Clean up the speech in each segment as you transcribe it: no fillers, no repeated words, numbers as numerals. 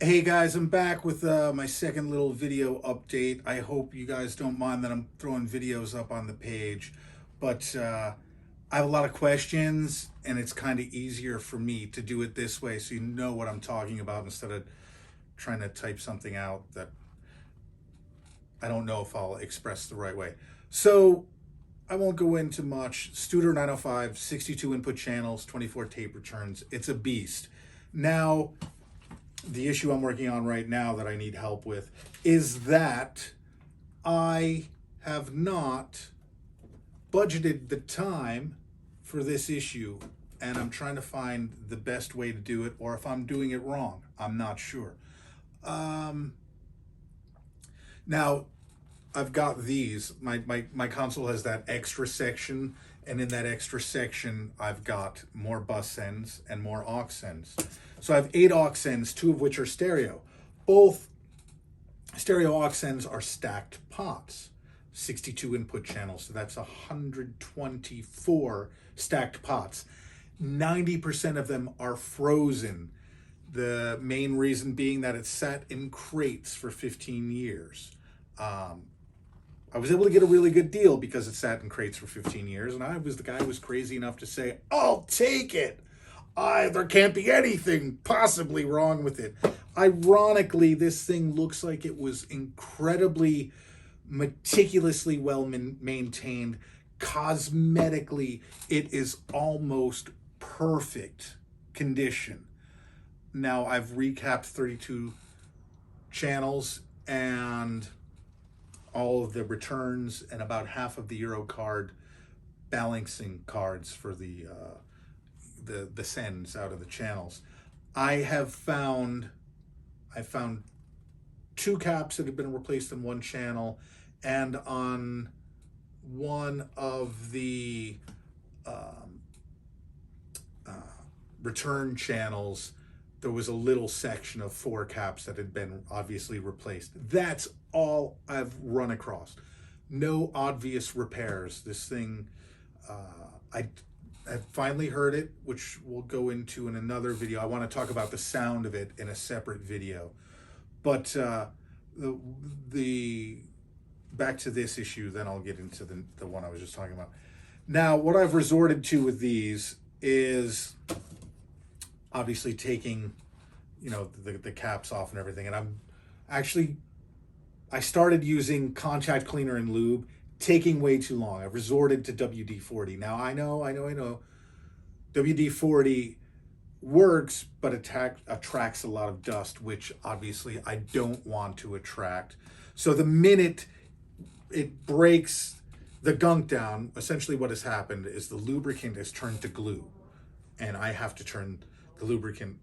Hey guys, I'm back with my second little video update. I hope you guys don't mind that I'm throwing videos up on the page, but I have a lot of questions and it's kind of easier for me to do it this way so you know what I'm talking about instead of trying to type something out that I don't know if I'll express the right way. So I won't go into much. Studer 905, 62 input channels, 24 tape returns. It's a beast. Now, the issue I'm working on right now that I need help with is that I have not budgeted the time for this issue, and I'm trying to find the best way to do it, or if I'm doing it wrong, I'm not sure. Now, I've got these. My console has that extra section, and in that extra section, I've got more bus ends and more aux ends. So I have 8 aux ends, 2 of which are stereo. Both stereo aux ends are stacked pots, 62 input channels, so that's 124 stacked pots. 90% of them are frozen. The main reason being that it's sat in crates for 15 years. I was able to get a really good deal because it sat in crates for 15 years, and I was the guy who was crazy enough to say, I'll take it. There can't be anything possibly wrong with it. Ironically, this thing looks like it was incredibly meticulously well maintained. Cosmetically, it is almost perfect condition. Now, I've recapped 32 channels and all of the returns and about half of the Eurocard balancing cards for the sends out of the channels. I found 2 caps that have been replaced in one channel, and on one of the return channels there was a little section of 4 caps that had been obviously replaced. That's all I've run across. No obvious repairs. This thing, I finally heard it, which we'll go into in another video. I want to talk about the sound of it in a separate video. But the back to this issue, then I'll get into the one I was just talking about. Now, what I've resorted to with these is obviously taking, the caps off and everything. And I started using contact cleaner and lube, taking way too long. I've resorted to WD-40. Now, I know. WD-40 works, but attracts a lot of dust, which obviously I don't want to attract. So the minute it breaks the gunk down, essentially what has happened is the lubricant has turned to glue, and I have to turn the lubricant,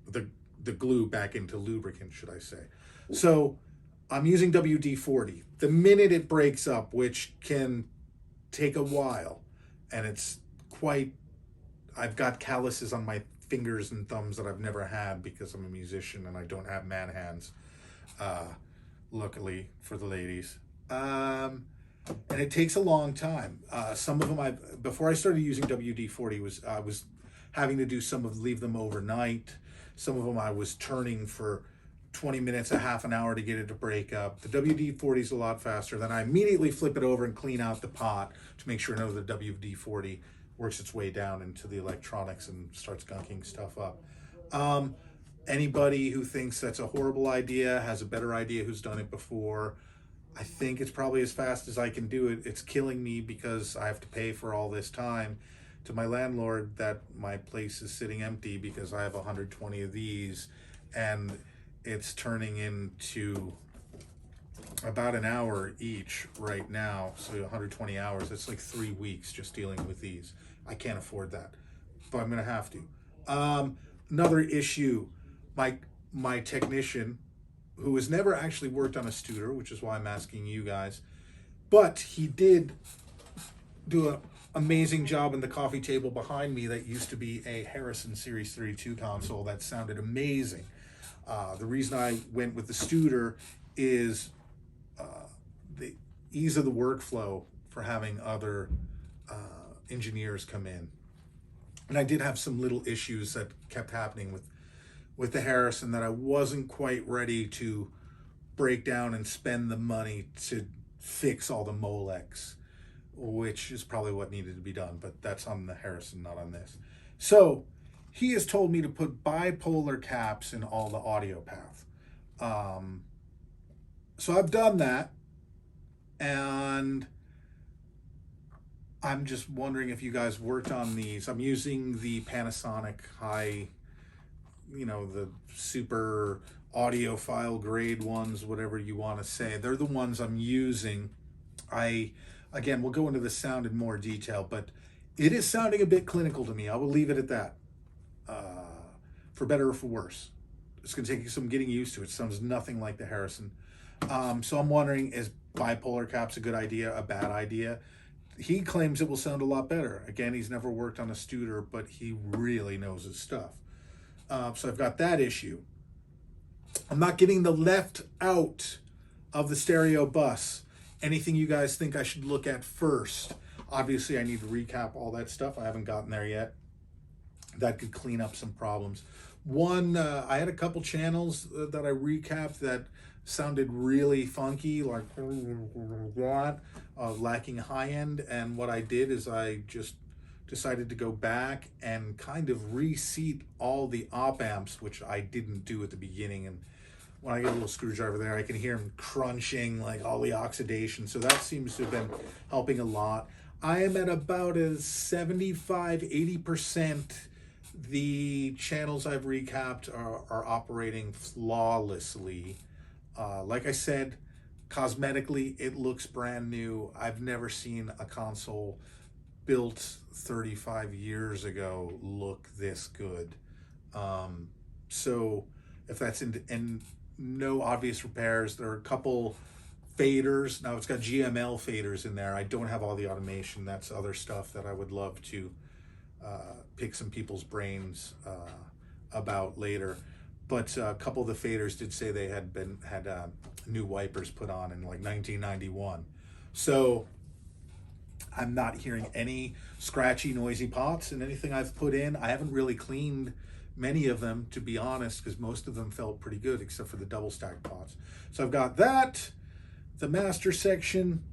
the glue back into lubricant, should I say. So I'm using WD-40. The minute it breaks up, which can take a while, and I've got calluses on my fingers and thumbs that I've never had because I'm a musician and I don't have man hands, luckily for the ladies. And it takes a long time. Some of them, before I started using WD-40, I was having to leave them overnight. Some of them I was turning for 20 minutes, a half an hour to get it to break up. The WD-40 is a lot faster. Then I immediately flip it over and clean out the pot to make sure none of the WD-40 works its way down into the electronics and starts gunking stuff up. Anybody who thinks that's a horrible idea, has a better idea, who's done it before, I think it's probably as fast as I can do it. It's killing me because I have to pay for all this time to my landlord that my place is sitting empty because I have 120 of these, and it's turning into about an hour each right now. So 120 hours, that's like 3 weeks just dealing with these. I can't afford that, but I'm gonna have to. Another issue, my technician, who has never actually worked on a Studer, which is why I'm asking you guys, but he did do an amazing job in the coffee table behind me that used to be a Harrison Series 32 console that sounded amazing. The reason I went with the Studer is the ease of the workflow for having other engineers come in. And I did have some little issues that kept happening with the Harrison that I wasn't quite ready to break down and spend the money to fix all the Molex, which is probably what needed to be done, but that's on the Harrison, not on this. So he has told me to put bipolar caps in all the audio path. So I've done that, and I'm just wondering if you guys worked on these. I'm using the Panasonic high, the super audiophile grade ones, whatever you want to say. They're the ones I'm using. Again, we'll go into the sound in more detail, but it is sounding a bit clinical to me. I will leave it at that, for better or for worse. It's going to take you some getting used to. It sounds nothing like the Harrison. So I'm wondering, is bipolar caps a good idea, a bad idea? He claims it will sound a lot better. Again, he's never worked on a Studer, but he really knows his stuff. So I've got that issue. I'm not getting the left out of the stereo bus. Anything you guys think I should look at first? Obviously, I need to recap all that stuff. I haven't gotten there yet. That could clean up some problems. One, I had a couple channels that I recapped that sounded really funky, like lacking high end. And what I did is I just decided to go back and kind of reseat all the op amps, which I didn't do at the beginning. And when I get a little screwdriver there, I can hear them crunching, like all the oxidation. So that seems to have been helping a lot. I am at about a 75-80%. The channels I've recapped are operating flawlessly. Like I said, cosmetically, it looks brand new. I've never seen a console built 35 years ago look this good. So if that's in no obvious repairs, there are a couple faders. Now it's got GML faders in there. I don't have all the automation. That's other stuff that I would love to pick some people's brains about later. But a couple of the faders did say they had new wipers put on in like 1991. So I'm not hearing any scratchy, noisy pots in anything I've put in. I haven't really cleaned many of them, to be honest, because most of them felt pretty good, except for the double stack pots. So I've got that, the master section,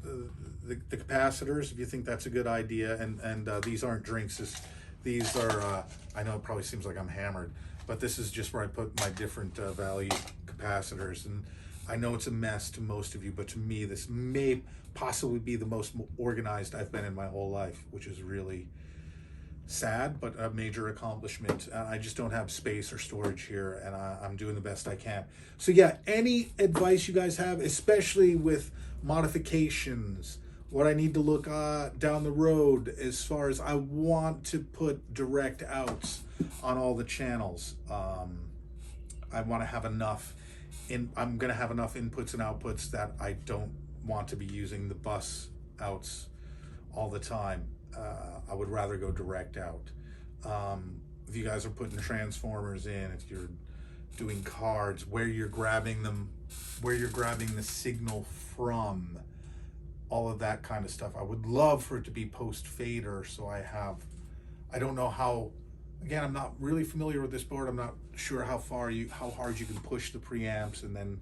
the capacitors, if you think that's a good idea, and these aren't drinks. These are, I know it probably seems like I'm hammered, but this is just where I put my different value capacitors. And I know it's a mess to most of you, but to me, this may possibly be the most organized I've been in my whole life, which is really sad, but a major accomplishment. I just don't have space or storage here, and I'm doing the best I can. So yeah, any advice you guys have, especially with modifications, what I need to look down the road as far as I want to put direct outs on all the channels. I want to have enough I'm going to have enough inputs and outputs that I don't want to be using the bus outs all the time. I would rather go direct out. If you guys are putting transformers in, if you're doing cards, where you're grabbing them, where you're grabbing the signal from, all of that kind of stuff. I would love for it to be post fader, so I don't know how, again, I'm not really familiar with this board. I'm not sure how hard you can push the preamps and then,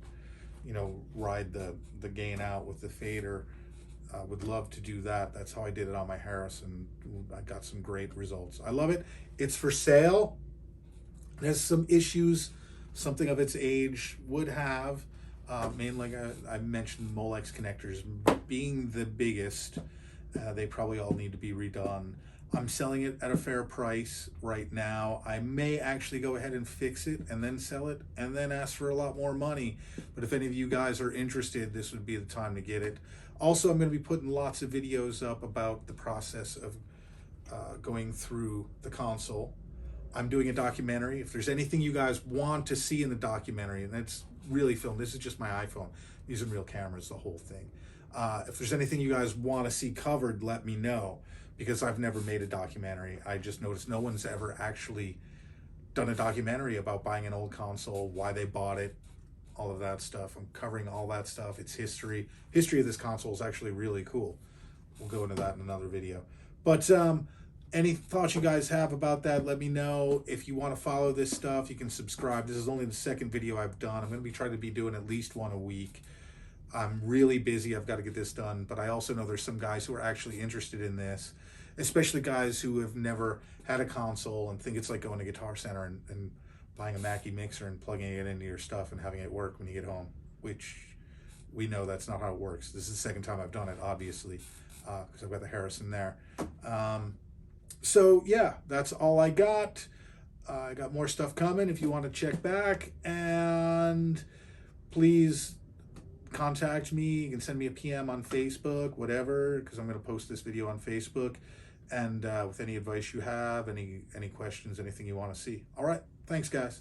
ride the gain out with the fader. I would love to do that. That's how I did it on my Harrison. I got some great results. I love it. It's for sale. It has some issues something of its age would have. Mainly, I mentioned Molex connectors being the biggest. They probably all need to be redone. I'm selling it at a fair price right now. I may actually go ahead and fix it and then sell it and then ask for a lot more money. But if any of you guys are interested, this would be the time to get it. Also, I'm going to be putting lots of videos up about the process of going through the console. I'm doing a documentary. If there's anything you guys want to see in the documentary, and it's really filmed, this is just my iPhone, using real cameras, the whole thing. If there's anything you guys want to see covered, let me know, because I've never made a documentary. I just noticed no one's ever actually done a documentary about buying an old console, why they bought it, all of that stuff. I'm covering all that stuff. Its history. History of this console is actually really cool. We'll go into that in another video. But Any thoughts you guys have about that, let me know. If you want to follow this stuff, you can subscribe. This is only the second video I've done. I'm going to be trying to be doing at least one a week. I'm really busy. I've got to get this done. But I also know there's some guys who are actually interested in this, especially guys who have never had a console and think it's like going to Guitar Center and buying a Mackie mixer and plugging it into your stuff and having it work when you get home, which we know that's not how it works. This is the second time I've done it, obviously, because I've got the Harrison there. So yeah, that's all I got. I got more stuff coming if you want to check back, and please contact me. You can send me a PM on Facebook, whatever, because I'm going to post this video on Facebook, and with any advice you have, any questions, anything you want to see. All right, thanks guys.